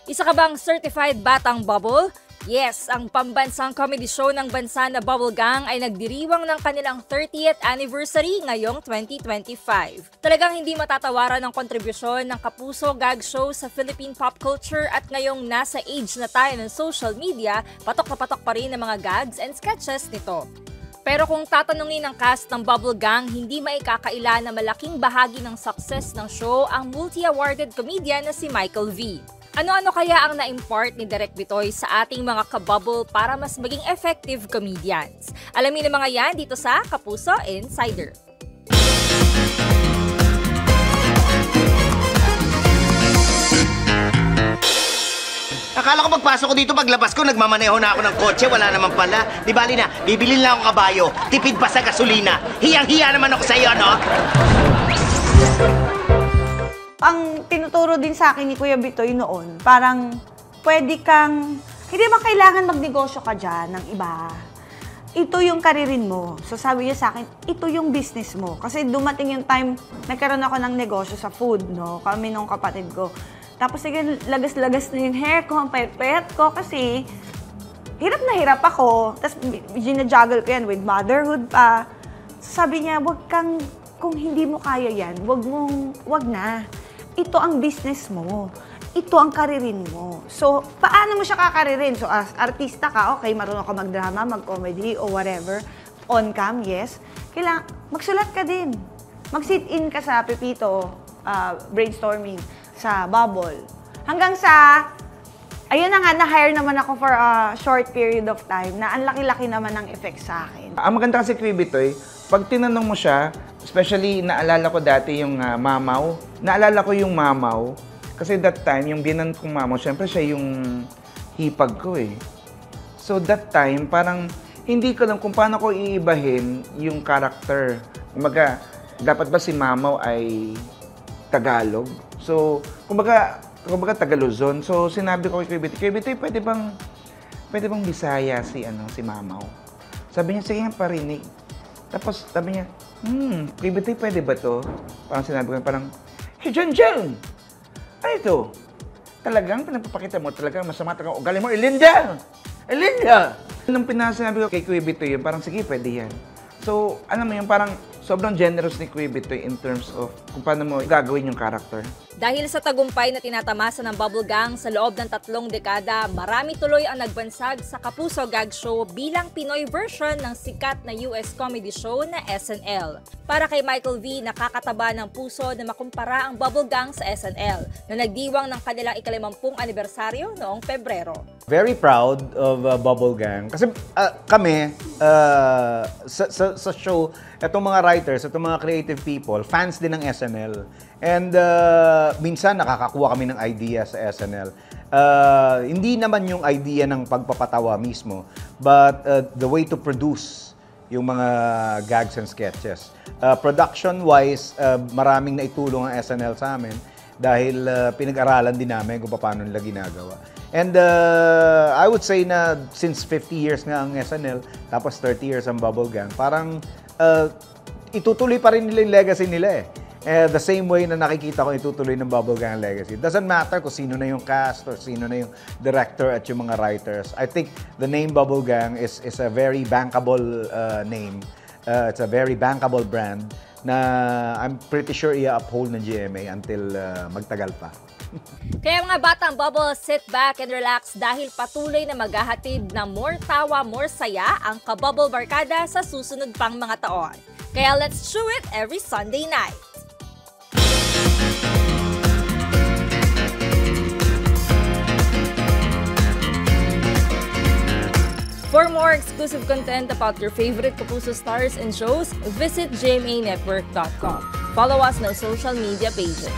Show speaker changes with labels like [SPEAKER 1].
[SPEAKER 1] Isa ka bang certified batang bubble? Yes, ang pambansang comedy show ng bansa na Bubble Gang ay nagdiriwang ng kanilang 30th anniversary ngayong 2025. Talagang hindi matatawaran ang kontribusyon ng Kapuso Gag Show sa Philippine pop culture at ngayong nasa age na tayo ng social media, patok na patok pa rin ang mga gags and sketches nito. Pero kung tatanungin ng cast ng Bubble Gang, hindi maikakaila na malaking bahagi ng success ng show ang multi-awarded comedian na si Michael V. Ano-ano kaya ang na-impart ni Direk Bitoy sa ating mga kabubble para mas maging effective comedians? Alamin ang mga yan dito sa Kapuso Insider.
[SPEAKER 2] Akala ko pagpasok ko dito, paglabas ko, nagmamaneho na ako ng kotse, wala naman pala. Di bali na, bibilin lang ako kabayo, tipid pa sa gasolina. Hiyang-hiya naman ako sa iyo, no?
[SPEAKER 3] Ang tinuturo din sa akin ni Kuya Bitoy noon, parang pwede kang, hindi ba kailangan magnegosyo ka dyan ng iba? Ito yung karirin mo. So sabi niya sa akin, ito yung business mo. Kasi dumating yung time, nagkaroon ako ng negosyo sa food, no? Kami nung kapatid ko. Tapos sige, lagas-lagas na yung hair ko, ang payat-payat ko kasi hirap na hirap ako. Tapos ginajuggle ko yan with motherhood pa. So, sabi niya, wag kang, kung hindi mo kaya yan, wag na. Ito ang business mo. Ito ang karirin mo. So, paano mo siya kakaririn? So, as artista ka, okay, marunong ka magdrama, mag-comedy, o whatever. On cam, yes. Kailangan, magsulat ka din. Mag-sit-in ka sa Pepito, brainstorming, sa Bubble. Hanggang sa, ayun na nga, na-hire naman ako for a short period of time na ang laki-laki naman ng effect sa akin.
[SPEAKER 4] Ang maganda kasi Kuya Bitoy, pag tinanong mo siya, especially naalala ko dati yung mamaw. Naalala ko yung mamaw. Kasi that time, yung binan kong mamaw, syempre siya yung hipag ko eh. So that time, parang hindi ko alam kung paano ko iibahin yung character. Kumbaga, dapat ba si mamaw ay Tagalog? So, kumbaga Tagaluzon. So sinabi ko kay Kuya Bitoy, pwede bang Bisaya si mamaw? Sabi niya, sige nga parinig. Tapos sabi niya, Kuya Bitoy, pwede ba to? Parang sinabi ko, parang, hey, Jen! Ano ito? Talagang pinapapakita mo, talagang masama talagang ugali mo, Elinda! Nung pinasinabi ko kay Kuya Bitoy yun, parang sige, pwede yan. So, alam mo yun, parang sobrang generous ni Kuya Bitoy in terms of kung paano mo gagawin yung character.
[SPEAKER 1] Dahil sa tagumpay na tinatamasa ng Bubble Gang sa loob ng 3 dekada, marami tuloy ang nagbansag sa Kapuso Gag Show bilang Pinoy version ng sikat na US comedy show na SNL. Para kay Michael V, nakakataba ng puso na makumpara ang Bubble Gang sa SNL na nagdiwang ng kanilang ika-50 anibersaryo noong Pebrero.
[SPEAKER 5] Very proud of Bubble Gang. Kasi kami, sa show, itong mga writers, itong mga creative people, fans din ng SNL. And minsan nakakakuha kami ng idea sa SNL. Hindi naman yung idea ng pagpapatawa mismo, but the way to produce yung mga gags and sketches. Production-wise, maraming naitulong ang SNL sa amin dahil pinag-aralan din namin kung paano nila ginagawa. And I would say na since 50 years nga ang SNL, tapos 30 years ang Bubble Gang, parang itutuloy pa rin nila yung legacy nila eh. The same way na nakikita ko itutuloy ng Bubble Gang legacy. It doesn't matter kung sino na yung cast or sino na yung director at yung mga writers. I think the name Bubble Gang is a very bankable name. It's a very bankable brand na I'm pretty sure i-uphold ng GMA until magtagal pa.
[SPEAKER 1] Kaya mga batang bubble, sit back and relax dahil patuloy na maghahatid ng more tawa, more saya ang Kabubble Barkada sa susunod pang mga taon. Kaya let's chew it every Sunday night! For more exclusive content about your favorite Kapuso stars and shows, visit gmanetwork.com. Follow us on social media pages.